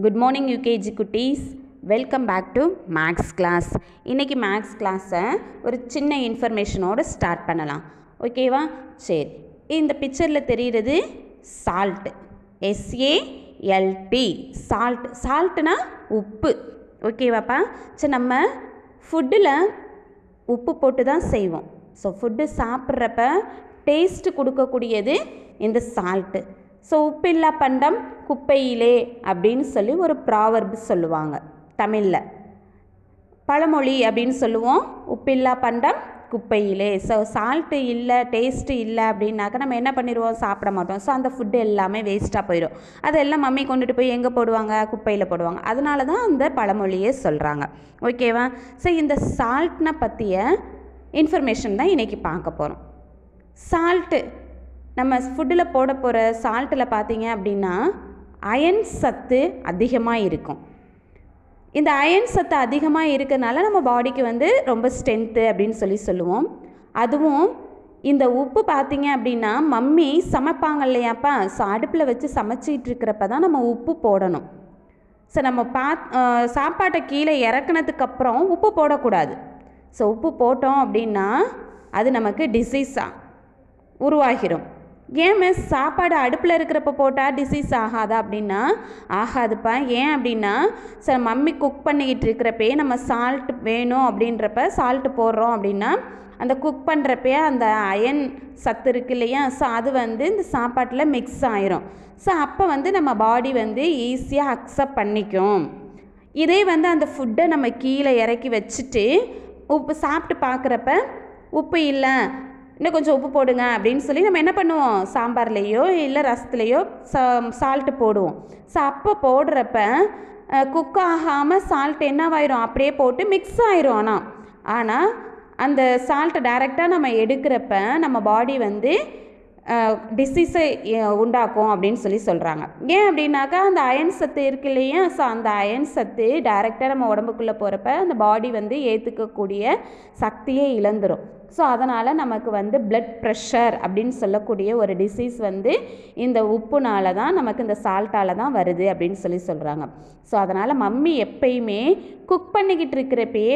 Good morning UKG குட்டீஸ். Welcome back to maths class. இன்றைக்கி maths கிளாஸை ஒரு சின்ன இன்ஃபர்மேஷனோடு ஸ்டார்ட் பண்ணலாம். ஓகேவா? சரி, இந்த பிக்சரில் தெரிகிறது சால்ட், SALT, சால்ட். சால்ட்னா உப்பு. ஓகேவாப்பா? சரி, நம்ம ஃபுட்டில் உப்பு போட்டு தான் செய்வோம். ஸோ ஃபுட்டு சாப்பிட்றப்ப டேஸ்ட்டு கொடுக்கக்கூடியது இந்த சால்ட்டு. ஸோ உப்பில்லா பண்டம் குப்பையிலே அப்படின்னு சொல்லி ஒரு ப்ராவர்பு சொல்லுவாங்க தமிழில். பழமொழி அப்படின்னு சொல்லுவோம், உப்பில்லா பண்டம் குப்பையிலே. ஸோ சால்ட்டு இல்லை, டேஸ்ட்டு இல்லை அப்படின்னாக்கா நம்ம என்ன பண்ணிடுவோம், சாப்பிட மாட்டோம். ஸோ அந்த ஃபுட்டு எல்லாமே வேஸ்ட்டாக போயிடும். அதெல்லாம் மம்மி கொண்டுட்டு போய் எங்கே போடுவாங்க, குப்பையில் போடுவாங்க. அதனால தான் அந்த பழமொழியே சொல்கிறாங்க. ஓகேவா? ஸோ இந்த சால்ட்னை பற்றிய இன்ஃபர்மேஷன் தான் இன்றைக்கி பார்க்க போகிறோம். சால்ட்டு நம்ம ஃபுட்டில் போட போகிற சால்ட்டில் பார்த்தீங்க அப்படின்னா அயன் சத்து அதிகமாக இருக்கும். இந்த அயன் சத்து அதிகமாக இருக்கிறதுனால நம்ம பாடிக்கு ரொம்ப ஸ்ட்ரென்த்து அப்படின்னு சொல்லுவோம். அதுவும் இந்த உப்பு பார்த்தீங்க அப்படின்னா மம்மி சமைப்பாங்க இல்லையாப்பா, ஸோ அடுப்பில் வச்சு சமைச்சிட்டு இருக்கிறப்ப தான் நம்ம உப்பு போடணும். ஸோ நம்ம சாப்பாட்டை கீழே இறக்குனதுக்கப்புறம் உப்பு போடக்கூடாது. ஸோ உப்பு போட்டோம் அப்படின்னா அது நமக்கு டிசீஸாக உருவாகிடும். ஏன் மிஸ் சாப்பாடு அடுப்பில் இருக்கிறப்ப போட்டால் டிசீஸ் ஆகாதா அப்படின்னா ஆகாதுப்பா. ஏன் அப்படின்னா சார் மம்மி குக் பண்ணிக்கிட்டு இருக்கிறப்பே நம்ம சால்ட் வேணும் அப்படின்றப்ப சால்ட்டு போடுறோம் அப்படின்னா அந்த குக் பண்ணுறப்பே அந்த அயன் சத்து இருக்கு இல்லையா, ஸோ அது இந்த சாப்பாட்டில் மிக்ஸ் ஆயிரும். ஸோ அப்போ நம்ம பாடி ஈஸியாக அக்செப்ட் பண்ணிக்கும். இதே அந்த ஃபுட்டை நம்ம கீழே இறக்கி வச்சுட்டு உப்பு சாப்பிட்டு பார்க்குறப்ப உப்பு இல்லை, இன்னும் கொஞ்சம் உப்பு போடுங்க அப்படின்னு சொல்லி நம்ம என்ன பண்ணுவோம், சாம்பார்லேயோ இல்லை ரசத்துலேயோ சால்ட்டு போடுவோம். ஸோ அப்போ போடுறப்ப குக் ஆகாமல் சால்ட் என்னவாயிரும், அப்படியே போட்டு மிக்ஸ் ஆயிரும். ஆனால் அந்த சால்ட்டை டைரெக்டாக நம்ம எடுக்கிறப்ப நம்ம பாடி டிசீஸை உண்டாக்கும் அப்படின்னு சொல்கிறாங்க. ஏன் அப்படின்னாக்கா அந்த அயன் சத்து இருக்கு இல்லையா, ஸோ அந்த அயன் சத்து டைரெக்டாக நம்ம உடம்புக்குள்ளே போகிறப்ப அந்த பாடி ஏற்றுக்கக்கூடிய சக்தியை இழந்துடும். ஸோ அதனால் நமக்கு பிளட் ப்ரெஷர் அப்படின்னு சொல்லக்கூடிய ஒரு டிசீஸ் இந்த உப்புனால தான், நமக்கு இந்த சால்ட்டால் தான் வருது அப்படின்னு சொல்கிறாங்க. ஸோ அதனால் மம்மி எப்பயுமே குக் பண்ணிக்கிட்டு இருக்கிறப்பயே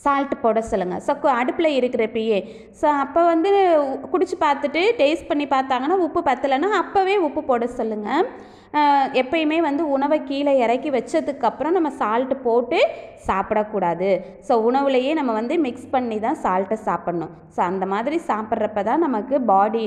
சால்ட் போட சொல்லுங்கள். ஸோ அடுப்பில் இருக்கிறப்பயே ஸோ அப்போ குடிச்சு பார்த்துட்டு டேஸ்ட் பண்ணி பார்த்தாங்கன்னா உப்பு பத்தலைன்னா அப்போவே உப்பு போட சொல்லுங்கள். எப்பயுமே உணவை கீழே இறக்கி வச்சதுக்கப்புறம் நம்ம சால்ட்டு போட்டு சாப்பிடக்கூடாது. ஸோ உணவுலையே நம்ம மிக்ஸ் பண்ணி தான் சால்ட்டை சாப்பிட்ணும். ஸோ அந்த மாதிரி சாப்பிட்றப்ப தான் நமக்கு பாடி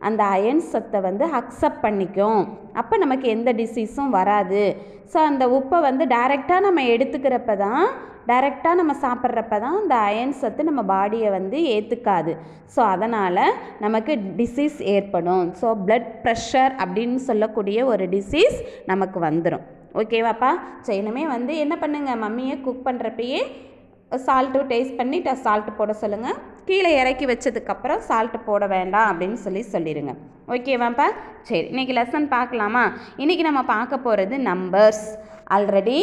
அந்த அயன் சத்தை அக்செப்ட் பண்ணிக்கும். அப்போ நமக்கு எந்த டிசீஸும் வராது. ஸோ அந்த உப்பை டைரெக்டாக நம்ம எடுத்துக்கிறப்ப தான், டைரெக்டாக நம்ம சாப்பிட்றப்ப தான் அந்த அயன் சத்து நம்ம பாடியை ஏற்றுக்காது. ஸோ அதனால் நமக்கு டிசீஸ் ஏற்படும். ஸோ பிளட் ப்ரெஷர் அப்படின்னு சொல்லக்கூடிய ஒரு டிசீஸ் நமக்கு வந்துடும். ஓகேவாப்பா? ஸோ இனிமே என்ன பண்ணுங்கள், மம்மியை குக் பண்ணுறப்பயே சால்ட்டு டேஸ்ட் பண்ணி சால்ட்டு போட சொல்லுங்கள். கீழே இறக்கி வச்சதுக்கப்புறம் சால்ட்டு போட வேண்டாம் அப்படின்னு சொல்லிடுங்க. ஓகேவாப்பா? சரி, இன்றைக்கி லெசன் பார்க்கலாமா? இன்றைக்கி நம்ம பார்க்க போகிறது நம்பர்ஸ். ஆல்ரெடி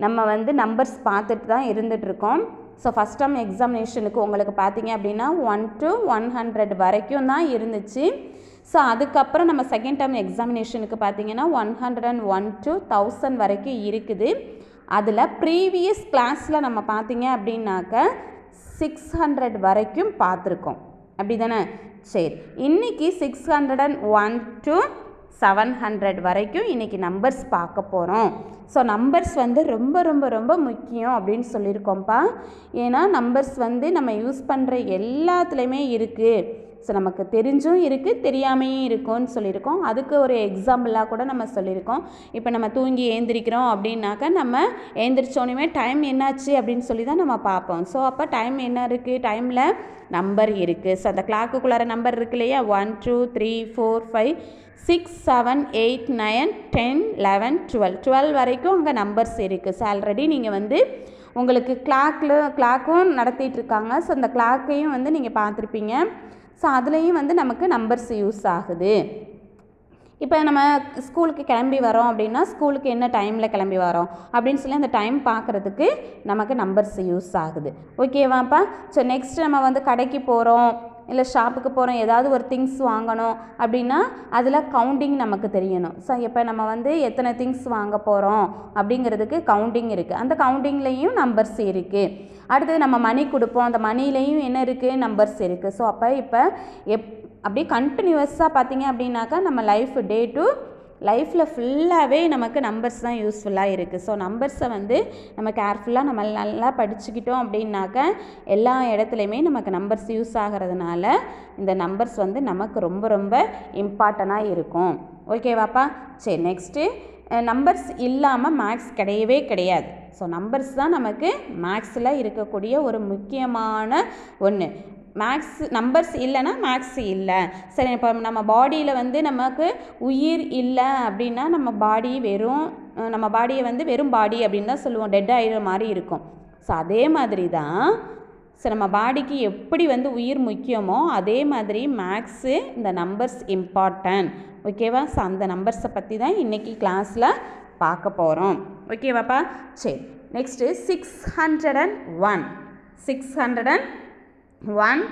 நம்ம நம்பர்ஸ் பார்த்துட்டு தான் இருந்துகிட்ருக்கோம். ஸோ ஃபஸ்ட் டேர்ம் எக்ஸாமினேஷனுக்கு உங்களுக்கு பார்த்தீங்க அப்படின்னா 1 to 100 வரைக்கும் தான் இருந்துச்சு. ஸோ அதுக்கப்புறம் நம்ம செகண்ட் டேர்ம் எக்ஸாமினேஷனுக்கு பார்த்தீங்கன்னா 101 to 1000 வரைக்கும் இருக்குது. அதில் ப்ரீவியஸ் கிளாஸில் நம்ம பார்த்தீங்க அப்படின்னாக்க 600 வரைக்கும் பார்த்துருக்கோம். அப்படி தானே? சரி, இன்றைக்கி 601 to 700 வரைக்கும் இன்றைக்கி நம்பர்ஸ் பார்க்க போகிறோம். ஸோ நம்பர்ஸ் ரொம்ப ரொம்ப ரொம்ப முக்கியம் அப்படின்னு சொல்லியிருக்கோம்ப்பா. ஏன்னா நம்பர்ஸ் நம்ம யூஸ் பண்ணுற எல்லாத்துலேயுமே இருக்குது. ஸோ நமக்கு தெரிஞ்சும் இருக்குது, தெரியாமையும் இருக்கும்னு சொல்லியிருக்கோம். அதுக்கு ஒரு எக்ஸாம்பிளாக கூட நம்ம சொல்லியிருக்கோம். இப்போ நம்ம தூங்கி ஏந்திரிக்கிறோம் அப்படின்னாக்கா நம்ம ஏந்திரிச்சோன்னே டைம் என்னாச்சு அப்படின்னு சொல்லி தான் நம்ம பார்ப்போம். ஸோ அப்போ டைம் என்ன இருக்குது, டைமில் நம்பர் இருக்குது. ஸோ அந்த கிளாக்குள்ளார நம்பர் இருக்கு இல்லையா, 1 2 3 4 5 6 7 8 9 10 11 12 வரைக்கும் அங்கே நம்பர்ஸ் இருக்குது. ஸோ ஆல்ரெடி நீங்கள் உங்களுக்கு கிளாக்கும் நடத்திட்டுருக்காங்க. ஸோ அந்த கிளாக்கையும் நீங்கள் பார்த்துருப்பீங்க. ஸோ அதுலேயும் நமக்கு நம்பர்ஸ் யூஸ் ஆகுது. இப்போ நம்ம ஸ்கூலுக்கு கிளம்பி வரோம் அப்படின்னா ஸ்கூலுக்கு என்ன டைமில் கிளம்பி வரோம் அப்படின்னு சொல்லி அந்த டைம் பார்க்குறதுக்கு நமக்கு நம்பர்ஸ் யூஸ் ஆகுது. ஓகேவாப்பா? ஸோ நெக்ஸ்ட் நம்ம கடைக்கு போகிறோம், இல்லை ஷாப்புக்கு போகிறோம், ஏதாவது ஒரு திங்ஸ் வாங்கணும் அப்படின்னா அதில் கவுண்டிங் நமக்கு தெரியணும். ஸோ இப்போ நம்ம வந்து எத்தனை திங்ஸ் வாங்க போகிறோம் அப்படிங்கிறதுக்கு கவுண்டிங் இருக்குது. அந்த கவுண்டிங்லேயும் நம்பர்ஸ் இருக்குது. அடுத்தது நம்ம மணி கொடுப்போம், அந்த மணிலேயும் என்ன இருக்குது, நம்பர்ஸ் இருக்குது. ஸோ அப்போ இப்போ அப்படியே கண்டினியூவஸாக பார்த்தீங்க அப்படின்னாக்கா நம்ம டே டு லைஃப்பில் ஃபுல்லாகவே நமக்கு நம்பர்ஸ் தான் யூஸ்ஃபுல்லாக இருக்குது. ஸோ நம்பர்ஸை வந்து நம்ம கேர்ஃபுல்லாக நம்ம நல்லா படிச்சுக்கிட்டோம் அப்படின்னாக்க எல்லா இடத்துலையுமே நமக்கு நம்பர்ஸ் யூஸ் ஆகிறதுனால இந்த நம்பர்ஸ் வந்து நமக்கு ரொம்ப ரொம்ப இம்பார்ட்டண்ட்டாக இருக்கும். ஓகேவாப்பா? சரி, நெக்ஸ்ட்டு நம்பர்ஸ் இல்லாமல் மேக்ஸ் கிடையவே கிடையாது. ஸோ நம்பர்ஸ் தான் நமக்கு மேக்ஸில் இருக்கக்கூடிய ஒரு முக்கியமான ஒன்று. மேக்ஸ் நம்பர்ஸ் இல்லைன்னா மேக்ஸ் இல்லை. சரி, இப்போ நம்ம பாடியில் வந்து நமக்கு உயிர் இல்லை அப்படின்னா நம்ம பாடியை வந்து வெறும் பாடி அப்படின்னு தான் சொல்லுவோம், டெட் ஆகிற மாதிரி இருக்கும். ஸோ அதே மாதிரி தான் நம்ம பாடிக்கு எப்படி வந்து உயிர் முக்கியமோ அதே மாதிரி மேக்ஸு இந்த நம்பர்ஸ் இம்பார்ட்டன்ட். ஓகேவா? ஸோ அந்த நம்பர்ஸை பற்றி தான் இன்றைக்கி கிளாஸில் பார்க்க போகிறோம். ஓகேவாப்பா? சரி, நெக்ஸ்ட்டு 601 601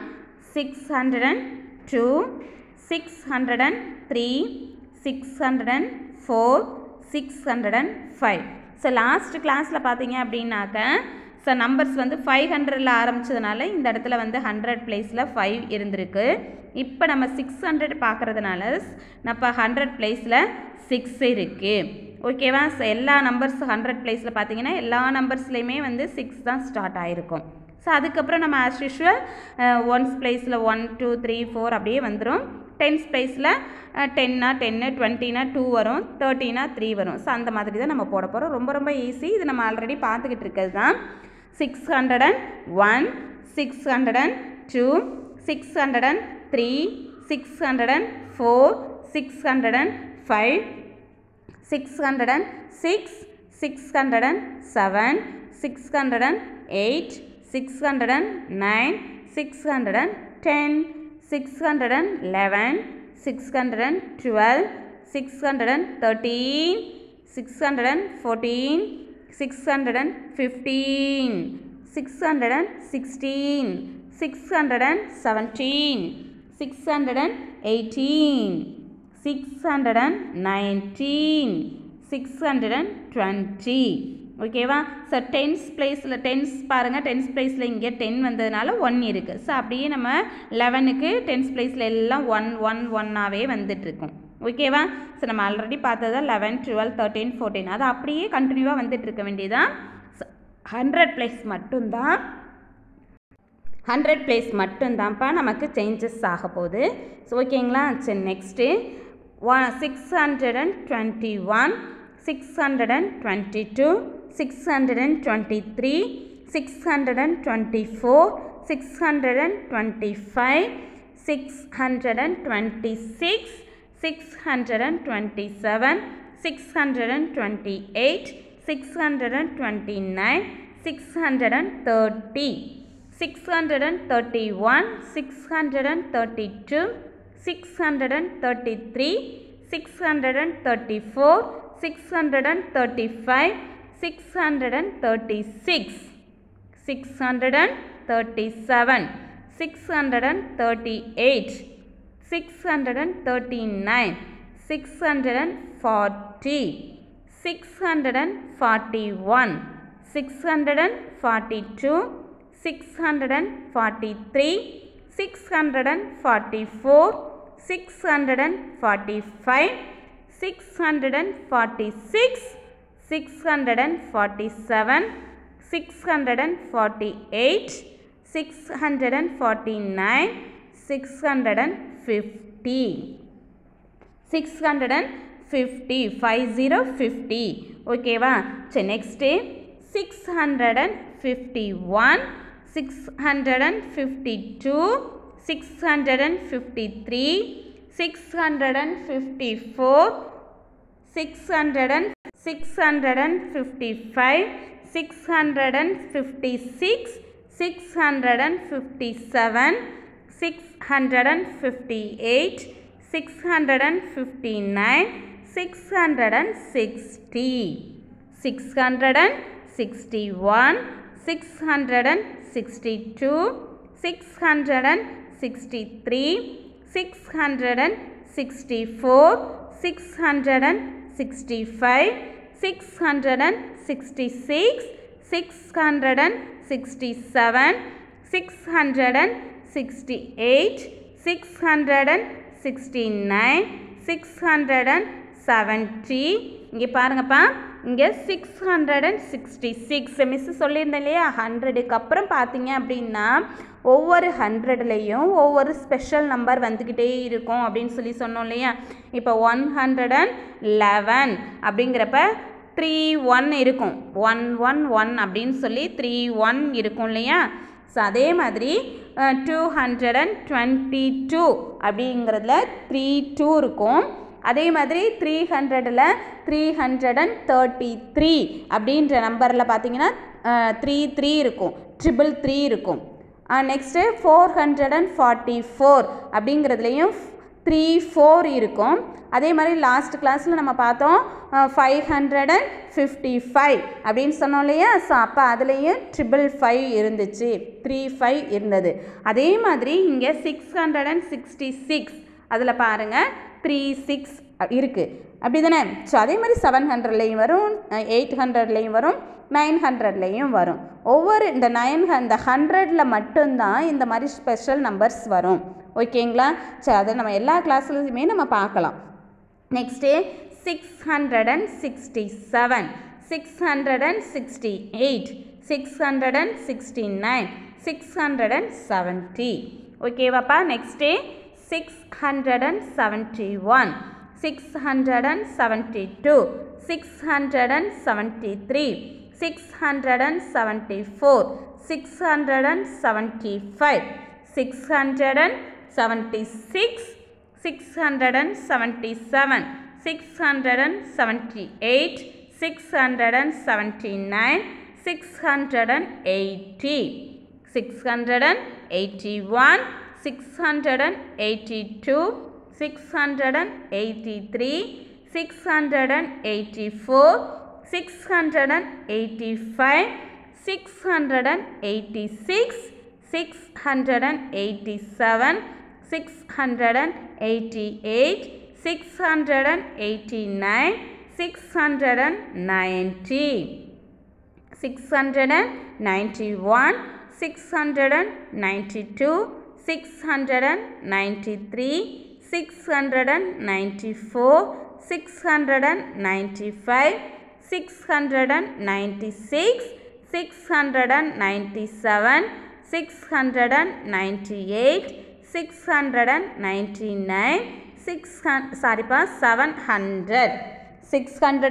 602 603 604 605. ஸோ லாஸ்ட் கிளாஸில் பார்த்தீங்க அப்படின்னாக்க ஸோ நம்பர்ஸ் வந்து 500ல் ஆரம்பித்ததுனால இந்த இடத்துல வந்து 100 பிளேஸில் 5 இருந்திருக்கு. இப்போ நம்ம 600 பார்க்குறதுனால நம்ம 100 பிளேஸில் 6 இருக்குது. ஓகேவா? ஸோ எல்லா நம்பர்ஸ் 100 பிளேஸில் பார்த்தீங்கன்னா எல்லா நம்பர்ஸ்லேயுமே வந்து 6 தான் ஸ்டார்ட் ஆகிருக்கும். ஸோ அதுக்கப்புறம் நம்ம ஆஸ் யூஷுவல் ஒன்ஸ் பிளேஸில் 1 2 3 4 அப்படியே வந்துடும். டென்ஸ் பிளேஸில் 10னா 10, 20னா 2 வரும், 30னா 3 வரும். ஸோ அந்த மாதிரி தான் நம்ம போட போகிறோம். ரொம்ப ரொம்ப ஈஸி. இது நம்ம ஆல்ரெடி பார்த்துக்கிட்டு இருக்கிறது தான். 601 602 603 604 605 606 607 608 609 610 611 612 613 614 615 616 617 618 619 620. ஓகேவா? ஸோ டென்ஸ் பிளேஸில் டென்ஸ் பாருங்கள், டென்ஸ் பிளேஸில் இங்கே 10 வந்ததுனால 1 இருக்குது. ஸோ அப்படியே நம்ம 11க்கு டென்ஸ் பிளேஸில் எல்லாம் 1 1 1ஆகவே வந்துட்டுருக்கும். ஓகேவா? ஸோ நம்ம ஆல்ரெடி பார்த்தது 11 12 13 14 அது அப்படியே கண்டினியூவாக வந்துட்டு இருக்க வேண்டியதான். 100 பிளேஸ் மட்டும்தான் 100 பிளேஸ் மட்டும்தான்ப்பா நமக்கு சேஞ்சஸ் ஆக போகுது. ஸோ ஓகேங்களா? சரி, நெக்ஸ்ட்டு 621 622 623 624 625 626 627 628 629 630 631 632 633 634 635 636 637 638 639 640 641 642 643 644 645 646 647 648 649 650 650 50 ஓகேவா? சரி, நெக்ஸ்ட்டு 651 652 653 654 600 655 656 657 658 659 660 661 662 663 663, 664, 665, 666, 667, 668, 669, 670. இங்கே பாருங்கப்பா, இங்கே 666 மிஸ் சொல்லியிருந்தேன் இல்லையா, 100க்கு அப்புறம் பார்த்தீங்க அப்படின்னா ஒவ்வொரு 100லையும் ஒவ்வொரு ஸ்பெஷல் நம்பர் வந்துக்கிட்டே இருக்கும் அப்படின்னு சொல்லி சொன்னோம் இல்லையா. இப்போ 111 அப்படிங்கிறப்ப 31 இருக்கும், 111 அப்படின்னு சொல்லி 31 இருக்கும் இல்லையா. ஸோ அதே மாதிரி 222 அப்படிங்கிறதுல 32 இருக்கும். அதே மாதிரி 300ல் 333 அப்படின்ற நம்பரில் பார்த்தீங்கன்னா 33 இருக்கும், 333 இருக்கும். நெக்ஸ்ட்டு 444 அப்படிங்கிறதுலையும் 34 இருக்கும். அதே மாதிரி லாஸ்ட் கிளாஸில் நம்ம பார்த்தோம் 555 அப்படின்னு சொன்னோம் இல்லையா. ஸோ அப்போ அதுலேயும் 555 இருந்துச்சு, 35 இருந்தது. அதே மாதிரி இங்கே 666 அதில் பாருங்கள் 36 இருக்குது, அப்படி தானே. ஸோ அதே மாதிரி 700லையும் வரும், 800லையும் வரும், 900லையும் வரும். ஒவ்வொரு இந்த 100ல் மட்டும்தான் இந்த மாதிரி ஸ்பெஷல் நம்பர்ஸ் வரும். ஓகேங்களா. ஸோ அதை நம்ம எல்லா கிளாஸ்லையுமே நம்ம பார்க்கலாம். Next 667, 668, 669, 670. ஓகேவாப்பா. Next 671, 672, 673, 674, 675, 676, 677, 678, 679, 680, 681, 682, 683, 684, 685, 686, 687, 688, 689, 690, 691, 692, 693, 694, 695, 696, 697, 698, 699, 700, 699, 700,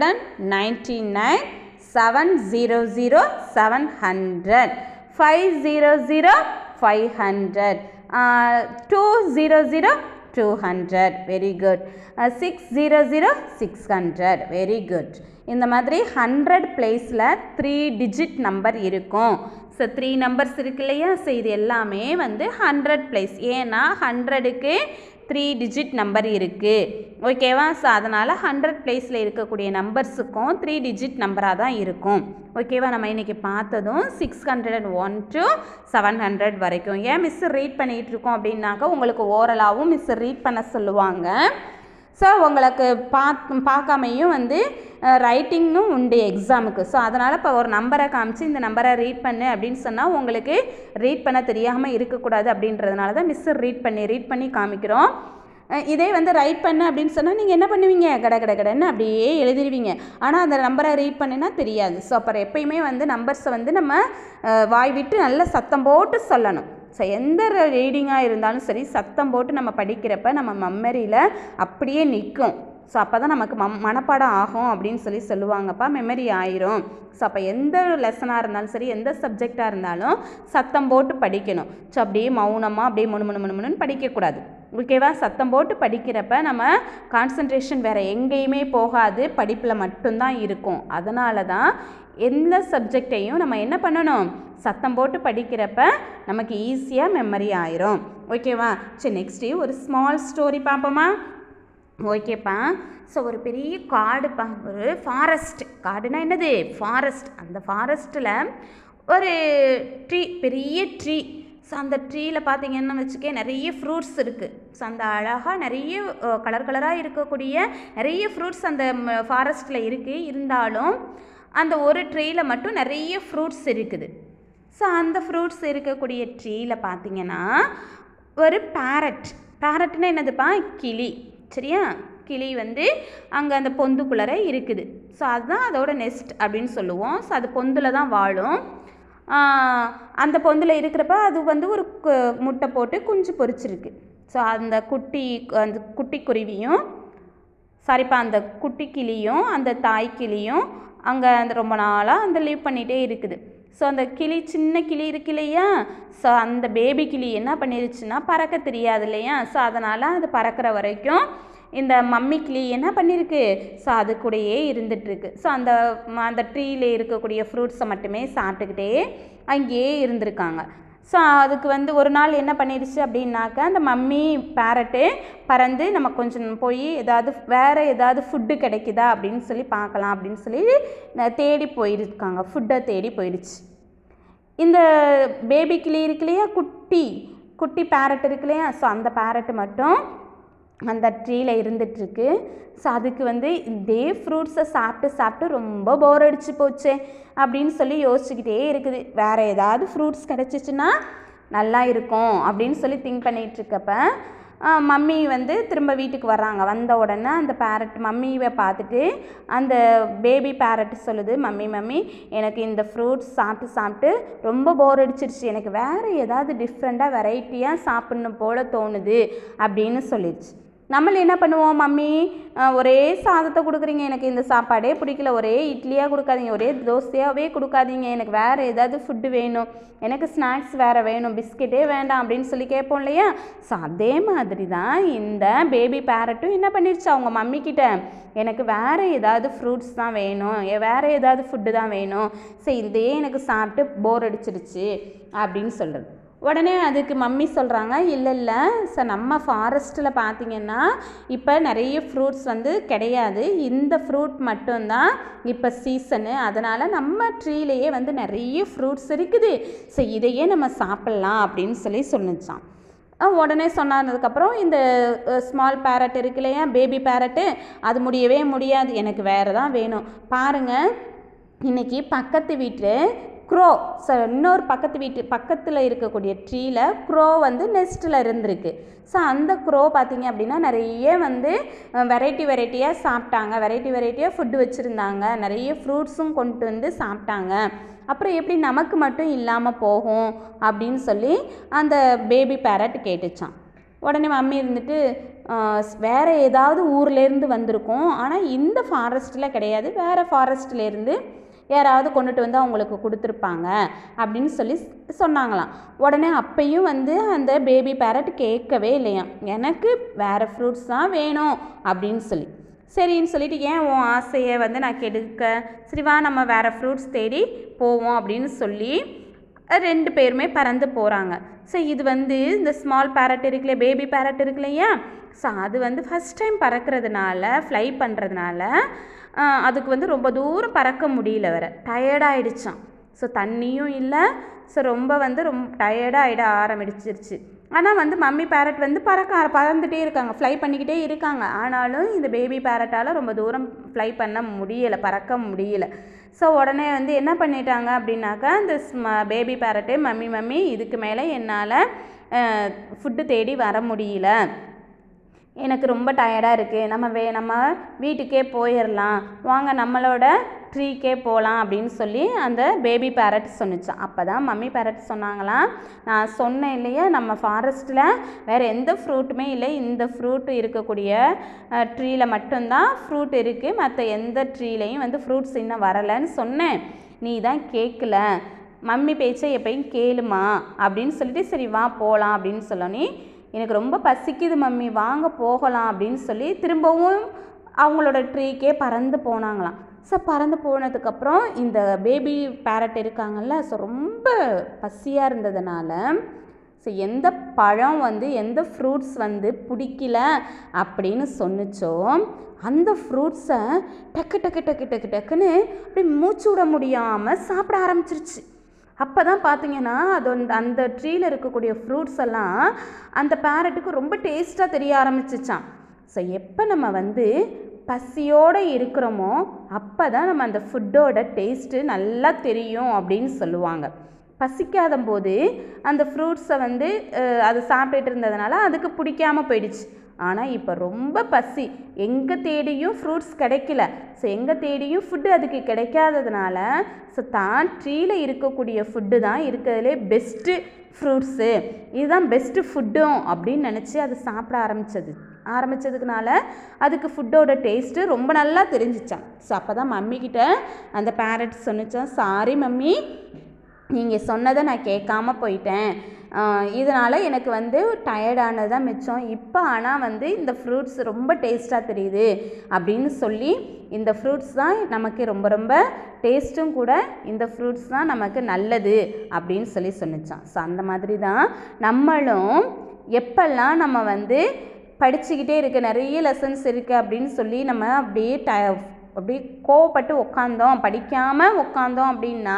700, 500, 500, 200, 200. Very good. 600, 600. Very good. இந்த மாதிரி 100 பிளேஸில் 3 டிஜிட் நம்பர் இருக்கும். ஸோ 3 நம்பர்ஸ் இருக்கு இல்லையா. ஸோ இது எல்லாமே வந்து 100 பிளேஸ். ஏன்னா 100க்கு 3 டிஜிட் நம்பர் இருக்குது. ஓகேவா. ஸோ அதனால் 100 பிளேஸில் இருக்கக்கூடிய நம்பர்ஸுக்கும் 3 டிஜிட் நம்பராக தான் இருக்கும். ஓகேவா. நம்ம இன்றைக்கி பார்த்ததும் 601 to 700 வரைக்கும். ஏன் மிஸ் ரீட் பண்ணிகிட்டு இருக்கோம் அப்படின்னாக்கா உங்களுக்கு ஓரலாகவும் மிஸ் ரீட் பண்ண சொல்லுவாங்க. ஸோ உங்களுக்கு பார்க்காமையும் வந்து ரைட்டிங்கும் உண்டு எக்ஸாமுக்கு. ஸோ அதனால் இப்போ ஒரு நம்பரை காமிச்சு இந்த நம்பரை ரீட் பண்ணு அப்படின்னு சொன்னால் உங்களுக்கு ரீட் பண்ண தெரியாமல் இருக்கக்கூடாது அப்படின்றதுனால தான் மிஸ் ரீட் பண்ணி காமிக்கிறோம். இதே வந்து ரைட் பண்ணு அப்படின்னு சொன்னால் நீங்கள் என்ன பண்ணுவீங்க, கடன்னு அப்படியே எழுதிடுவீங்க. ஆனால் அந்த நம்பரை ரீட் பண்ணினா தெரியாது. ஸோ அப்புறம் எப்பயுமே வந்து நம்பர்ஸை வந்து நம்ம வாய் விட்டு நல்லா சத்தம் போட்டு சொல்லணும். ஸோ எந்த ரீடிங்காக இருந்தாலும் சரி சத்தம் போட்டு நம்ம படிக்கிறப்ப நம்ம மெமரியில் அப்படியே நிற்கும். ஸோ அப்போ தான் நமக்கு மனப்பாடம் ஆகும் அப்படின்னு சொல்லுவாங்கப்பா, மெமரி ஆயிரும். ஸோ அப்போ எந்த லெசனாக இருந்தாலும் சரி எந்த சப்ஜெக்டாக இருந்தாலும் சத்தம் போட்டு படிக்கணும். ஸோ அப்படியே மௌனமாக அப்படியே முணுமுணுன்னு படிக்கக்கூடாது. ஓகேவா. சத்தம் போட்டு படிக்கிறப்ப நம்ம கான்சன்ட்ரேஷன் வேறு எங்கேயுமே போகாது, படிப்பில் மட்டும்தான் இருக்கும். அதனால தான் எந்த சப்ஜெக்டையும் நம்ம என்ன பண்ணணும், சத்தம் போட்டு படிக்கிறப்ப நமக்கு ஈஸியாக மெமரி ஆயிரும். ஓகேவா. சரி நெக்ஸ்ட்டு ஒரு ஸ்மால் ஸ்டோரி பார்ப்போமா. ஓகேப்பா. ஸோ ஒரு பெரிய காடுப்பா, ஒரு ஃபாரஸ்ட். காடுனா என்னது, ஃபாரஸ்ட். அந்த ஃபாரஸ்ட்டில் ஒரு ட்ரீ, பெரிய ட்ரீ. ஸோ அந்த ட்ரீயில் பார்த்தீங்கன்னா வச்சுக்கே நிறைய ஃப்ரூட்ஸ் இருக்குது. ஸோ அந்த அழகாக நிறைய கலர் கலராக இருக்கக்கூடிய நிறைய ஃப்ரூட்ஸ் அந்த ஃபாரஸ்ட்டில் இருக்குது. இருந்தாலும் அந்த ஒரு ட்ரீயில் மட்டும் நிறைய ஃப்ரூட்ஸ் இருக்குது. ஸோ அந்த ஃப்ரூட்ஸ் இருக்கக்கூடிய ட்ரீயில் பார்த்தீங்கன்னா ஒரு பேரட்னா என்னதுப்பா, கிளி. சரியா, கிளி வந்து அங்கே அந்த பொந்துக்குள்ளே இருக்குது. ஸோ அதுதான் அதோட நெஸ்ட் அப்படின்னு சொல்லுவோம். ஸோ அது பொந்தில் தான் வாழும். அந்த பொந்தில் இருக்கிறப்ப அது வந்து ஒரு முட்டை போட்டு குஞ்சு பொரிச்சிருக்கு. ஸோ அந்த குட்டி குருவியும் சாரிப்பா அந்த குட்டி கிளியும் அந்த தாய் கிளியும் அங்கே அந்த ரொம்ப நாளாக அந்த லீவ் பண்ணிகிட்டே இருக்குது. ஸோ அந்த கிளி சின்ன கிளி இருக்கு இல்லையா, ஸோ அந்த பேபி கிளி என்ன பண்ணிருச்சுன்னா பறக்க தெரியாது இல்லையா. ஸோ அதனால் அது பறக்கிற வரைக்கும் இந்த மம்மி கிளி என்ன பண்ணியிருக்கு, ஸோ அது கூடயே இருந்துகிட்ருக்கு. ஸோ அந்த ட்ரீயில் இருக்கக்கூடிய ஃப்ரூட்ஸை மட்டுமே சாப்பிட்டுக்கிட்டே அங்கேயே இருந்திருக்காங்க. ஸோ அதுக்கு வந்து ஒரு நாள் என்ன பண்ணிடுச்சு அப்படின்னாக்கா, அந்த மம்மி பேரட்டு பறந்து நம்ம கொஞ்சம் போய் வேறு ஏதாவது ஃபுட்டு கிடைக்குதா அப்படின்னு சொல்லி பார்க்கலாம் அப்படின்னு சொல்லி தேடி போயிருக்காங்க. ஃபுட்டை தேடி போயிடுச்சு. இந்த பேபி கிளி இருக்கு இல்லையா, குட்டி பேரட் இருக்கு இல்லையா, ஸோ அந்த பேரட்டு மட்டும் அந்த ட்ரீயில் இருந்துகிட்ருக்கு. ஸோ அதுக்கு வந்து இதே ஃப்ரூட்ஸை சாப்பிட்டு ரொம்ப போர் அடிச்சு போச்சு அப்படின்னு சொல்லி யோசிச்சுக்கிட்டே இருக்குது. வேறு ஏதாவது ஃப்ரூட்ஸ் கிடச்சிச்சின்னா நல்லா இருக்கும் அப்படின்னு சொல்லி திங்க் பண்ணிகிட்ருக்கப்ப மம்மி வந்து திரும்ப வீட்டுக்கு வர்றாங்க. வந்த உடனே அந்த பேரட் மம்மியை பார்த்துட்டு அந்த பேபி பேரட் சொல்லுது, மம்மி எனக்கு இந்த ஃப்ரூட்ஸ் சாப்பிட்டு ரொம்ப போர் அடிச்சிருச்சு, எனக்கு வேறு ஏதாவது டிஃப்ரெண்ட்டாக வெரைட்டியாக சாப்பிட்ணும் போல் தோணுது அப்படின்னு சொல்லிடுச்சு. நம்மள என்ன பண்ணுவோம், மம்மி ஒரே சாதத்தை கொடுக்குறீங்க, எனக்கு இந்த சாப்பாடே பிடிக்கல, ஒரே இட்லியாக கொடுக்காதீங்க, ஒரே தோசையாகவே கொடுக்காதீங்க, எனக்கு வேறு ஏதாவது ஃபுட்டு வேணும், எனக்கு ஸ்நாக்ஸ் வேறு வேணும், பிஸ்கெட்டே வேண்டாம் அப்படின்னு சொல்லி கேட்போம் இல்லையா. ஸோ அதே மாதிரி தான் இந்த பேபி பேரட்டும் என்ன பண்ணிடுச்சு, அவங்க மம்மிக்கிட்ட எனக்கு வேறு ஏதாவது ஃப்ரூட்ஸ் தான் வேணும், வேறு ஏதாவது ஃபுட்டு தான் வேணும், ஸோ இதே எனக்கு சாப்பிட்டு போர் அடிச்சிருச்சு அப்படின்னு சொல்கிறது. உடனே அதுக்கு மம்மி சொல்கிறாங்க, இல்லை சார் நம்ம ஃபாரஸ்ட்டில் பார்த்திங்கன்னா இப்போ நிறைய ஃப்ரூட்ஸ் வந்து கிடையாது, இந்த ஃப்ரூட் மட்டும்தான் இப்போ சீசனு, அதனால் நம்ம ட்ரீலேயே வந்து நிறைய ஃப்ரூட்ஸ் இருக்குது, ஸோ இதையே நம்ம சாப்பிட்லாம் அப்படின்னு சொன்னிச்சான். உடனே சொன்னதுக்கப்புறம் இந்த ஸ்மால் பேரட் இருக்கு இல்லையா, பேபி பேரட்டு, அது முடியவே முடியாது, எனக்கு வேறு தான் வேணும். பாருங்கள், இன்றைக்கி பக்கத்து வீட்டில் க்ரோ, ஸோ இன்னொரு பக்கத்தில் இருக்கக்கூடிய ட்ரீயில் க்ரோ வந்து நெஸ்ட்டில் இருந்திருக்கு. ஸோ அந்த க்ரோ பார்த்திங்க அப்படின்னா நிறைய வந்து வெரைட்டியாக சாப்பிட்டாங்க, வெரைட்டியாக ஃபுட்டு வச்சுருந்தாங்க, நிறைய ஃப்ரூட்ஸும் கொண்டு வந்து சாப்பிட்டாங்க. அப்புறம் எப்படி நமக்கு மட்டும் இல்லாமல் போகும் அப்படின்னு சொல்லி அந்த பேபி பேரட் கேட்டுச்சான். உடனே மம்மி இருந்துட்டு வேறு ஏதாவது ஊர்லேருந்து வந்திருக்கும், ஆனால் இந்த ஃபாரஸ்ட்டில் கிடையாது, வேறு ஃபாரஸ்ட்லேருந்து யாராவது கொண்டுட்டு வந்து அவங்களுக்கு கொடுத்துருப்பாங்க அப்படின்னு சொல்லி சொன்னாங்களாம். உடனே அப்பையும் வந்து அந்த பேபி பேரட் கேட்கவே இல்லையாம், எனக்கு வேறு ஃப்ரூட்ஸ் தான் வேணும் அப்படின்னு சொல்லி. சரின்னு சொல்லிட்டு, ஏன் உன் ஆசையை வந்து நான் கெடுக்க, சரி வா நம்ம வேறு ஃப்ரூட்ஸ் தேடி போவோம் அப்படின்னு சொல்லி 2 பேருமே பறந்து போகிறாங்க. ஸோ இது வந்து இந்த ஸ்மால் பேரட் இருக்குல்லையா, பேபி பேரட் இருக்கு இல்லையா, ஸோ அது வந்து ஃபஸ்ட் டைம் பறக்கிறதுனால, ஃப்ளை பண்ணுறதுனால அதுக்கு வந்து ரொம்ப தூரம் பறக்க முடியல, வேறு டயர்டாகிடுச்சான். ஸோ தண்ணியும் இல்லை, ஸோ ரொம்ப டயர்டாகிட ஆரம்பிச்சிருச்சு. ஆனால் வந்து மம்மி பேரட் வந்து பறந்துகிட்டே இருக்காங்க, ஃப்ளை பண்ணிக்கிட்டே இருக்காங்க. ஆனாலும் இந்த பேபி பேரட்டால் ரொம்ப தூரம் ஃப்ளை பண்ண முடியலை, பறக்க முடியல. ஸோ உடனே வந்து என்ன பண்ணிட்டாங்க அப்படின்னாக்கா, இந்த பேபி பேரட்டு மம்மி இதுக்கு மேலே என்னால் ஃபுட்டு தேடி வர முடியல, எனக்கு ரொம்ப டயர்டாக இருக்குது, நம்ம வீட்டுக்கே போயிடலாம், வாங்க நம்மளோட ட்ரீக்கே போகலாம் அப்படின்னு சொல்லி அந்த பேபி பேரட் சொன்னிச்சான். அப்போ தான் மம்மி பேரட் சொன்னாங்களாம், நான் சொன்னேன் இல்லையா, நம்ம ஃபாரஸ்ட்டில் வேறு எந்த ஃப்ரூட்டுமே இல்லை, இந்த ஃப்ரூட் இருக்கக்கூடிய ட்ரீயில் மட்டும்தான் ஃப்ரூட் இருக்குது, மற்ற எந்த ட்ரீலையும் வந்து ஃப்ரூட்ஸ் இன்னும் வரலைன்னு சொன்னேன், நீ தான் கேட்கல, மம்மி பேச்சை எப்பயும் கேளுமா அப்படின்னு சொல்லிட்டு, சரி வா போகலாம் அப்படின்னு சொல்லி, எனக்கு ரொம்ப பசிக்குது மம்மி வாங்க போகலாம் அப்படின்னு சொல்லி திரும்பவும் அவங்களோட ட்ரீக்கே பறந்து போனாங்களாம். ஸோ பறந்து போனதுக்கப்புறம் இந்த பேபி பேரட் இருக்காங்கல்ல, ஸோ ரொம்ப பசியாக இருந்ததுனால, ஸோ எந்த பழம் வந்து எந்த ஃப்ரூட்ஸ் வந்து பிடிக்கல அப்படின்னு சொன்னிச்சோ அந்த ஃப்ரூட்ஸை டக்குன்னு அப்படி மூச்சு விட முடியாமல் சாப்பிட ஆரம்பிச்சிருச்சு. அப்போ தான் பார்த்தீங்கன்னா அது அந்த ட்ரீயில் இருக்கக்கூடிய ஃப்ரூட்ஸ் எல்லாம் அந்த பேரட்டுக்கு ரொம்ப டேஸ்ட்டாக தெரிய ஆரம்பிச்சிச்சான். ஸோ எப்போ நம்ம வந்து பசியோடு இருக்கிறோமோ அப்போ தான் நம்ம அந்த ஃபுட்டோட டேஸ்ட்டு நல்லா தெரியும் அப்படின்னு சொல்லுவாங்க. பசிக்காத போது அந்த ஃப்ரூட்ஸை வந்து அது சாப்பிட்டுட்டு இருந்ததுனால அதுக்கு பிடிக்காமல் போயிடுச்சு. ஆனால் இப்போ ரொம்ப பசி, எங்கே தேடியும் ஃப்ரூட்ஸ் கிடைக்கல. ஸோ எங்கே தேடியும் ஃபுட்டு அதுக்கு கிடைக்காததுனால ஸோ தான் ட்ரீயில் இருக்கக்கூடிய ஃபுட்டு தான் இருக்கிறதுலே பெஸ்ட்டு ஃப்ரூட்ஸு, இதுதான் பெஸ்ட்டு ஃபுட்டும் அப்படின்னு நினச்சி அது சாப்பிட ஆரம்பித்ததுக்குனால அதுக்கு ஃபுட்டோட டேஸ்ட்டு ரொம்ப நல்லா தெரிஞ்சிச்சான். ஸோ அப்போ தான் மம்மிக்கிட்ட அந்த பேரட் சொன்னிச்சான், சாரி மம்மி, நீங்கள் சொன்னதை நான் கேட்காம போயிட்டேன், இதனால் எனக்கு வந்து டயர்டானது தான் மிச்சம். இப்போ ஆனால் வந்து இந்த ஃப்ரூட்ஸ் ரொம்ப டேஸ்ட்டாக தெரியுது அப்படின்னு சொல்லி, இந்த ஃப்ரூட்ஸ் தான் நமக்கு ரொம்ப ரொம்ப டேஸ்ட்டும் கூட, இந்த ஃப்ரூட்ஸ் தான் நமக்கு நல்லது அப்படின்னு சொன்னிச்சான். ஸோ அந்த மாதிரி தான் நம்மளும் எப்பெல்லாம் நம்ம வந்து படிச்சுக்கிட்டே இருக்க நிறைய லெசன்ஸ் இருக்குது அப்படின்னு சொல்லி நம்ம அப்படியே கோவப்பட்டு உட்காந்தோம், படிக்காமல் உட்காந்தோம் அப்படின்னா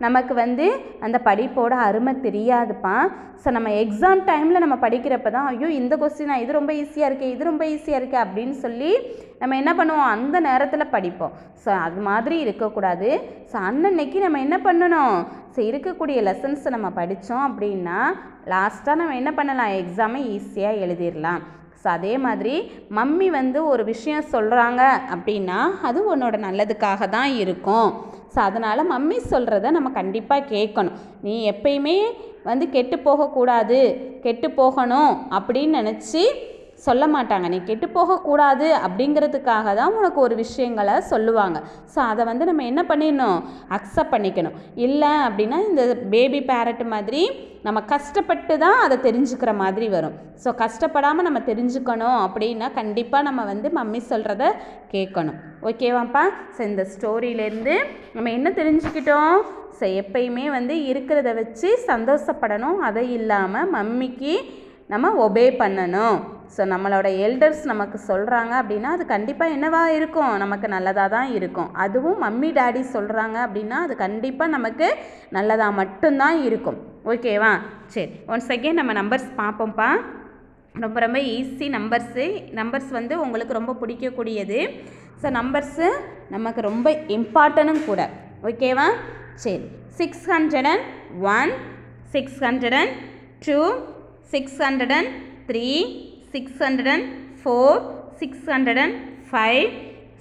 நமக்கு வந்து அந்த படிப்போட அருமை தெரியாதுப்பா. ஸோ நம்ம எக்ஸாம் டைமில் நம்ம படிக்கிறப்ப தான் ஐயோ இந்த கொஸ்டினா இது ரொம்ப ஈஸியாக இருக்குது, இது ரொம்ப ஈஸியாக இருக்குது அப்படின்னு சொல்லி நம்ம என்ன பண்ணுவோம், அந்த நேரத்தில் படிப்போம். ஸோ அது மாதிரி இருக்கக்கூடாது. ஸோ அன்னன்னைக்கு நம்ம என்ன பண்ணணும், ஸோ இருக்கக்கூடிய லெசன்ஸை நம்ம படித்தோம் அப்படின்னா லாஸ்ட்டாக நம்ம என்ன பண்ணலாம், எக்ஸாமை ஈஸியாக எழுதிடலாம். ஸோ அதே மாதிரி மம்மி வந்து ஒரு விஷயம் சொல்கிறாங்க அப்படின்னா அது உன்னோட நல்லதுக்காக தான் இருக்கும். ஸோ அதனால் மம்மி சொல்கிறத நம்ம கண்டிப்பாக கேட்கணும். நீ எப்பயுமே வந்து கெட்டு போகக்கூடாது, கெட்டு போகணும் அப்படின்னு நினச்சி சொல்ல மாட்டாங்க. நீ கெட்டு போகக்கூடாது அப்படிங்கிறதுக்காக தான் உனக்கு ஒரு விஷயங்களை சொல்லுவாங்க. ஸோ அதை வந்து நம்ம என்ன பண்ணிடணும், அக்செப்ட் பண்ணிக்கணும். இல்லை அப்படின்னா இந்த பேபி பேரட் மாதிரி நம்ம கஷ்டப்பட்டு தான் அதை தெரிஞ்சுக்கிற மாதிரி வரும். ஸோ கஷ்டப்படாமல் நம்ம தெரிஞ்சுக்கணும் அப்படின்னா கண்டிப்பாக நம்ம வந்து மம்மி சொல்கிறத கேட்கணும். ஓகேவாப்பா? ஸோ இந்த ஸ்டோரியிலேருந்து நம்ம என்ன தெரிஞ்சுக்கிட்டோம், ஸோ எப்பயுமே வந்து இருக்கிறத வச்சு சந்தோஷப்படணும், அதை இல்லாமல் மம்மிக்கு நம்ம ஒபே பண்ணணும். ஸோ நம்மளோட எல்டர்ஸ் நமக்கு சொல்கிறாங்க அப்படின்னா அது கண்டிப்பாக என்னவாக இருக்கும், நமக்கு நல்லதாக தான் இருக்கும். அதுவும் மம்மி டேடி சொல்கிறாங்க அப்படின்னா அது கண்டிப்பாக நமக்கு நல்லதாக மட்டும்தான் இருக்கும். ஓகேவா? சரி, ஒன்ஸ் அகெயின் நம்ம நம்பர்ஸ் பார்ப்போம்ப்பா. ரொம்ப ரொம்ப ஈஸி நம்பர்ஸ் வந்து உங்களுக்கு ரொம்ப பிடிக்கக்கூடியது. ஸோ நம்பர்ஸு நமக்கு ரொம்ப இம்பார்ட்டனும் கூட. ஓகேவா? சரி, 601, 602, 603, 604, 605,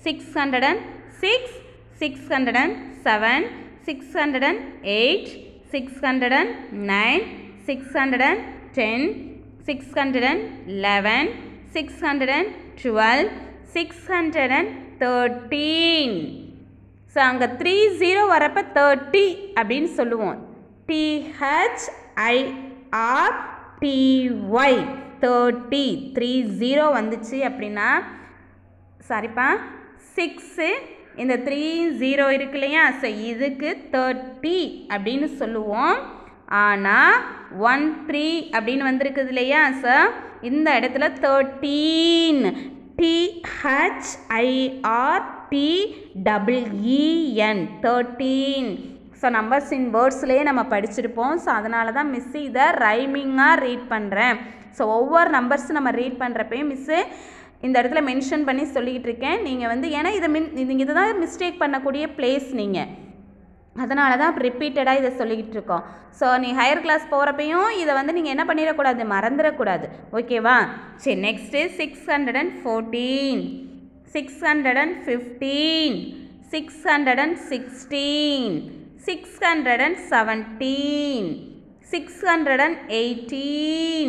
606, 607, 608, 609, 610, 611, 612, 613. ஸோ அங்கே 30 வரப்போ 30 அப்படின்னு சொல்லுவோம். THIRTY 30 வந்துச்சு அப்படின்னா, சாரிப்பா 6 இந்த 30 இருக்கு இல்லையா, ஸோ இதுக்கு 30 அப்படின்னு சொல்லுவோம். ஆனால் 13 அப்படின்னு வந்திருக்குது இல்லையா, ஸோ இந்த இடத்துல 13, THIRTEN 13. ஸோ நம்பர்ஸ் இன் வேர்ட்ஸ்லேயே நம்ம படிச்சிருப்போம். ஸோ அதனால தான் மிஸ்ஸு இதை ரைமிங்காக ரீட் பண்ணுறேன். ஸோ ஒவ்வொரு நம்பர்ஸ் நம்ம ரீட் பண்ணுறப்பையும் மிஸ்ஸு இந்த இடத்துல மென்ஷன் பண்ணி சொல்லிக்கிட்டு இருக்கேன். நீங்கள் வந்து ஏன்னா இதை தான் மிஸ்டேக் பண்ணக்கூடிய பிளேஸ் நீங்கள், அதனால தான் ரிப்பீட்டடாக இதை சொல்லிக்கிட்டு இருக்கோம். ஸோ நீ ஹையர் கிளாஸ் போகிறப்பையும் இதை வந்து நீங்கள் என்ன பண்ணிடக்கூடாது, மறந்துடக்கூடாது. ஓகேவா? சரி, நெக்ஸ்ட்டு 614, 615, 616, 617, 618,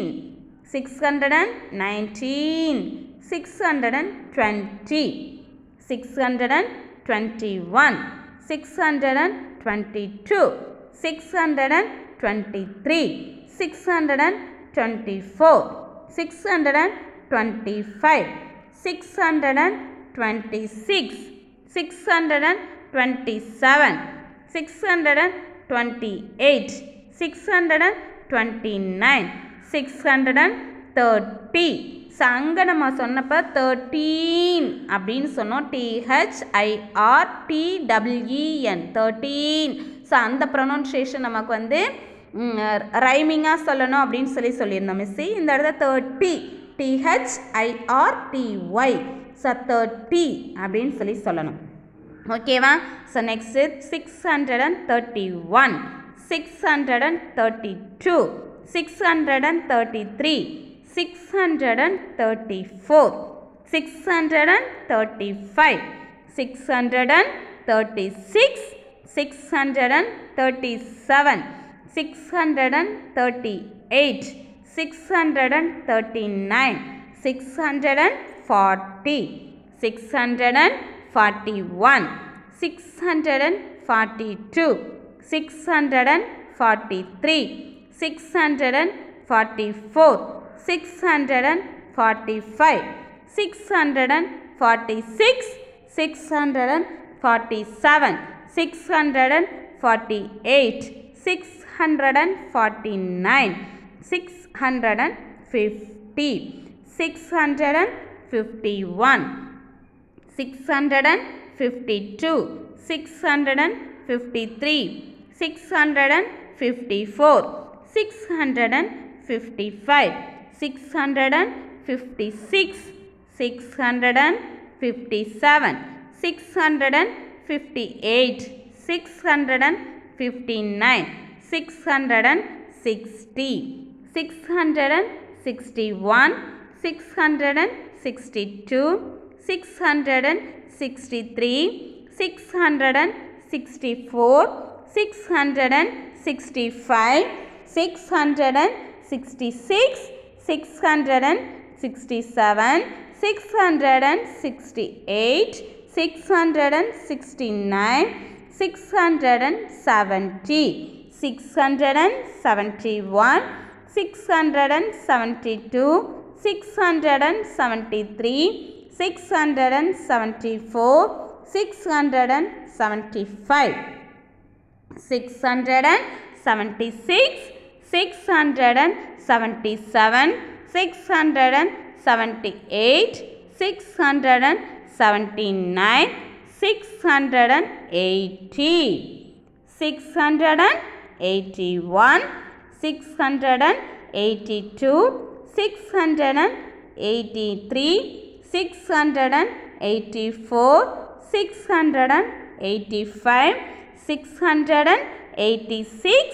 619, 620, 621, 622, 623, 624, 625, 626, 627, 628, 629, 630. ஸோ அங்கே நம்ம சொன்னப்போ 13 அப்படின்னு சொன்னோம். THIRTEN 13. ஸோ அந்த ப்ரொனவுன்சியேஷன் நமக்கு வந்து ரைமிங்காக சொல்லணும் அப்படின்னு சொல்லியிருந்தோம் மிஸ்ஸி. இந்த இடத்துல 30 THIRTY ஸோ 30 அப்படின்னு சொல்லணும். ஓகேவா? So next 631 632 633 634 635 636 637 638 639 640 641 642 643 644 645 646 647 648 649 650 651 652 653 654 655 656 657 658 659 660 661 662 663 664 665 666 667 668 669 670 671 672 673 674 675 676 677 678 679 680 681 682 683 684 685 686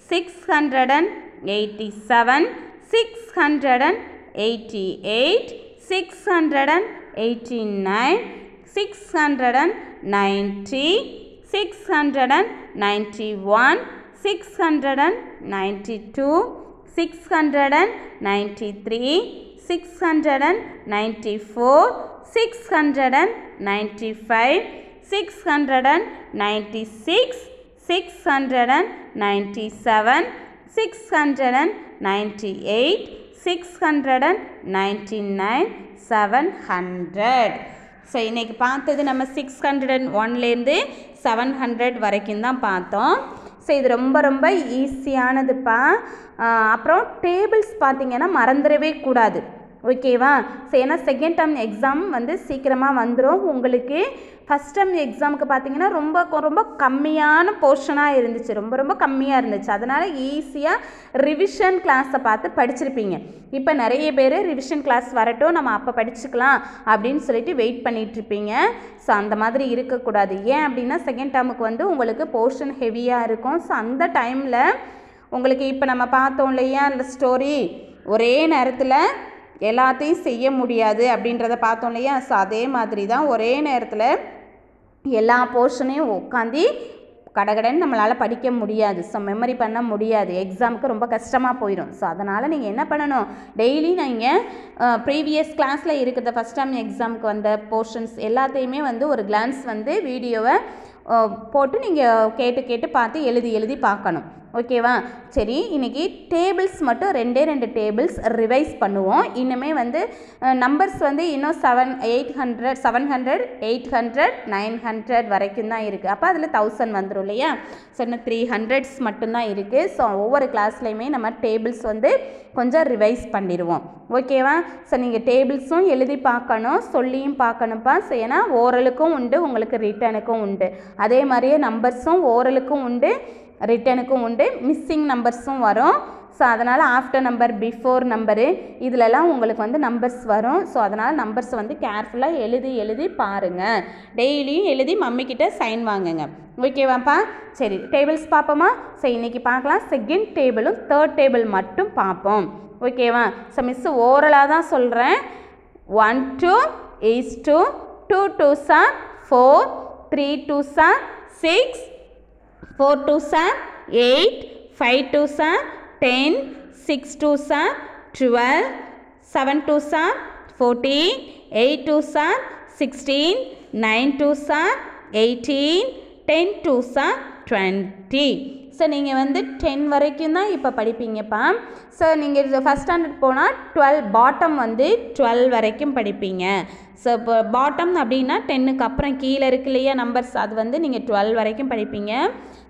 687 688 689 690 691 692 693 694 695 696 697 698 699 700. ஸோ இன்றைக்கி பார்த்தது நம்ம 601லேருந்து 700 வரைக்கும் தான் பார்த்தோம். ஸோ இது ரொம்ப ரொம்ப ஈஸியானதுப்பா. அப்புறம் டேபிள்ஸ் பார்த்திங்கன்னா மறந்துடவே கூடாது. ஓகேவா? ஸோ ஏன்னா செகண்ட் டேர்ம் எக்ஸாம் வந்து சீக்கிரமாக வந்துடும். உங்களுக்கு ஃபஸ்ட் டேர்ம் எக்ஸாமுக்கு பார்த்திங்கன்னா ரொம்ப ரொம்ப கம்மியான போர்ஷனாக இருந்துச்சு, ரொம்ப கம்மியாக இருந்துச்சு. அதனால் ஈஸியாக ரிவிஷன் கிளாஸை பார்த்து படிச்சிருப்பீங்க. இப்போ நிறைய பேர் ரிவிஷன் கிளாஸ் வரட்டும், நம்ம அப்போ படிச்சுக்கலாம் அப்படின்னு சொல்லிட்டு வெயிட் பண்ணிகிட்ருப்பீங்க. ஸோ அந்த மாதிரி இருக்கக்கூடாது. ஏன் அப்படின்னா செகண்ட் டேர்முக்கு வந்து உங்களுக்கு போர்ஷன் ஹெவியாக இருக்கும். ஸோ அந்த டைமில் உங்களுக்கு இப்போ நம்ம பார்த்தோம் இல்லையா அந்த ஸ்டோரி, ஒரே நேரத்தில் எல்லாத்தையும் செய்ய முடியாது அப்படின்றத பார்த்தோம் இல்லையா. ஸோ அதே மாதிரி தான் ஒரே நேரத்தில் எல்லா போர்ஷனையும் உட்காந்து கடகடன்னு நம்மளால் படிக்க முடியாது. ஸோ மெமரி பண்ண முடியாது, எக்ஸாமுக்கு ரொம்ப கஷ்டமாக போயிடும். ஸோ அதனால் நீங்கள் என்ன பண்ணணும், டெய்லி நீங்கள் ப்ரீவியஸ் கிளாஸில் இருக்கிற ஃபஸ்ட் டைம் எக்ஸாமுக்கு வந்த போர்ஷன்ஸ் எல்லாத்தையுமே வந்து ஒரு கிளான்ஸ் வந்து வீடியோவை போட்டு நீங்கள் கேட்டு பார்த்து எழுதி பார்க்கணும். ஓகேவா? சரி, இன்றைக்கி டேபிள்ஸ் மட்டும் 2 டேபிள்ஸ் ரிவைஸ் பண்ணுவோம். இன்னுமே வந்து நம்பர்ஸ் வந்து இன்னும் 700 800 900 வரைக்கும் தான் இருக்குது. அப்போ அதில் 1000 வந்துடும் இல்லையா? ஸோ இன்னும் 300s மட்டும்தான் இருக்குது. ஸோ ஒவ்வொரு கிளாஸ்லையுமே நம்ம டேபிள்ஸ் வந்து கொஞ்சம் ரிவைஸ் பண்ணிடுவோம். ஓகேவா? ஸோ நீங்கள் டேபிள்ஸும் எழுதி பார்க்கணும், சொல்லியும் பார்க்கணும்ப்பா. ஸோ ஏன்னா ஓரலுக்கும் உண்டு, உங்களுக்கு ரிட்டனுக்கும் உண்டு. அதே மாதிரியே நம்பர்ஸும் ஓரலுக்கும் உண்டு, ரிட்டனுக்கும் உண்டு, மிஸ்ஸிங் நம்பர்ஸும் வரும். ஸோ அதனால் ஆஃப்டர் நம்பர், பிஃபோர் நம்பரு இதிலெல்லாம் உங்களுக்கு வந்து நம்பர்ஸ் வரும். ஸோ அதனால் நம்பர்ஸ் வந்து கேர்ஃபுல்லாக எழுதி பாருங்கள். டெய்லியும் எழுதி மம்மிக்கிட்ட சைன் வாங்குங்க. ஓகேவாப்பா? சரி, டேபிள்ஸ் பார்ப்போமா? ஸோ இன்றைக்கி பார்க்கலாம். செகண்ட் டேபிளும் தேர்ட் டேபிள் மட்டும் பார்ப்போம். ஓகேவா? ஸோ மிஸ்ஸு ஓரலாக தான் சொல்கிறேன். 1 2 is 2, 2 2s are 4, 3 2s are 6, 4 2s are 8, 5 2s are 10, 6 2s are 12, 7 2s are 14, 8 2s are 16, 9 2s are 18, 10 2s are 20. So நீங்கள் வந்து 10 வரைக்கும் தான் இப்போ படிப்பீங்கப்பா. ஸோ நீங்கள் ஃபஸ்ட் ஸ்டாண்டர்ட் போனால் 12 பாட்டம் வந்து 12 வரைக்கும் படிப்பீங்க. ஸோ இப்போ பாட்டம் அப்படின்னா 10க்கு அப்புறம் கீழே இருக்கு இல்லையா நம்பர்ஸ், அது வந்து நீங்கள் 12 வரைக்கும் படிப்பீங்க.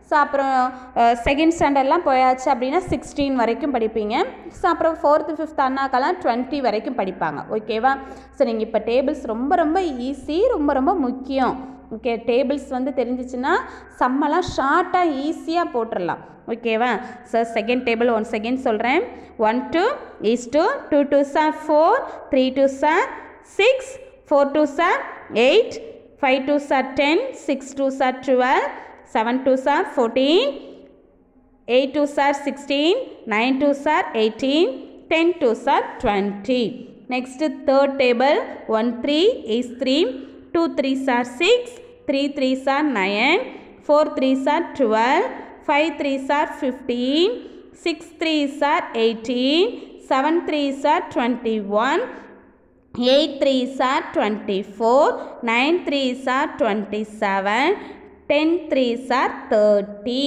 ஸோ அப்புறம் செகண்ட் ஸ்டாண்டர்ட்லாம் போயாச்சு அப்படின்னா 16 வரைக்கும் படிப்பீங்க. ஸோ அப்புறம் 4th 5th அண்ணாக்கெல்லாம் 20 வரைக்கும் படிப்பாங்க. ஓகேவா? ஸோ நீங்கள் இப்போ டேபிள்ஸ் ரொம்ப ஈஸி, ரொம்ப முக்கியம். ஓகே, டேபிள்ஸ் வந்து தெரிஞ்சிச்சுன்னா சம்மெல்லாம் ஷார்ட்டாக ஈஸியாக போட்டுடலாம். ஓகேவா? So second table one second சொல்கிறேன். 1 2 is 2, 2 2s are 4, 3 2s are 6, 4 2s are 8, 5 2s are 10, 6 2s are 12, 7 2s are 14, 8 2s are 16, 9 2s are 18, 10 2s are 20. Next third table. 1 3 is 3, 2 3s are 6, 3 3s are 9, 4 3s are 12, 5 3s are 15, 6 3s are 18, 7 3s are 21, 8 3s are 24, 9 3s are 27, 10 3s are 30.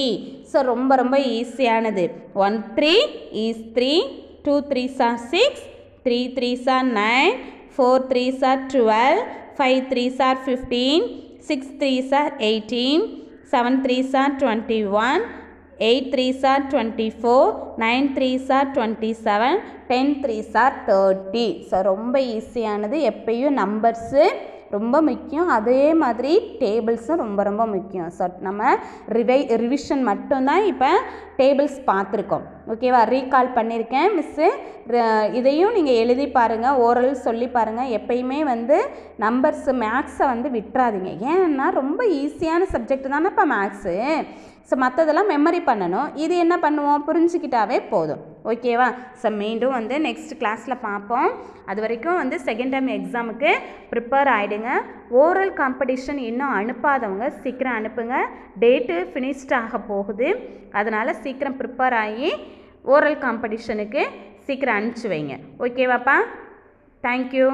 So ரொம்ப ஈஸியானது. 1 3 is 3, 2 3s are 6, 3 3s are 9, 4 3s are 12, 5 3s are 15, 6 3s are 18, 7 3s are 21, 8 3s are 24, 9 3s are 27, 10 3s are 30. So ரொம்ப ஈஸியானது. எப்பயும் numbers ரொம்ப முக்கியம், அதே மாதிரி டேபிள்ஸும் ரொம்ப முக்கியம். ஸோ நம்ம ரிவிஷன் மட்டும்தான் இப்போ டேபிள்ஸ் பார்த்துருக்கோம். ஓகேவா? ரீகால் பண்ணியிருக்கேன் மிஸ்ஸு. இதையும் நீங்கள் எழுதி பாருங்கள், ஓரல் சொல்லி பாருங்கள். எப்பயுமே வந்து நம்பர்ஸு மேக்ஸை வந்து விட்டுறாதீங்க. ஏன்னா ரொம்ப ஈஸியான சப்ஜெக்ட் தானேப்பா மேக்ஸு. ஸோ மற்றதெல்லாம் மெமரி பண்ணணும், இது என்ன பண்ணுவோம், புரிஞ்சுக்கிட்டாவே போதும். ஓகேவா? ஸோ மீண்டும் வந்து நெக்ஸ்ட் கிளாஸில் பார்ப்போம். அது வரைக்கும் வந்து செகண்ட் டைம் எக்ஸாமுக்கு ப்ரிப்பேர் ஆகிடுங்க. ஓரல் காம்படிஷன் இன்னும் அனுப்பாதவங்க சீக்கிரம் அனுப்புங்க. டேட்டு ஃபினிஷ்ட் ஆக போகுது, அதனால் சீக்கிரம் ப்ரிப்பேர் ஆகி ஓரல் காம்படிஷனுக்கு சீக்கிரம் அனுப்பிச்சி வைங்க. ஓகேவாப்பா? தேங்க்யூ.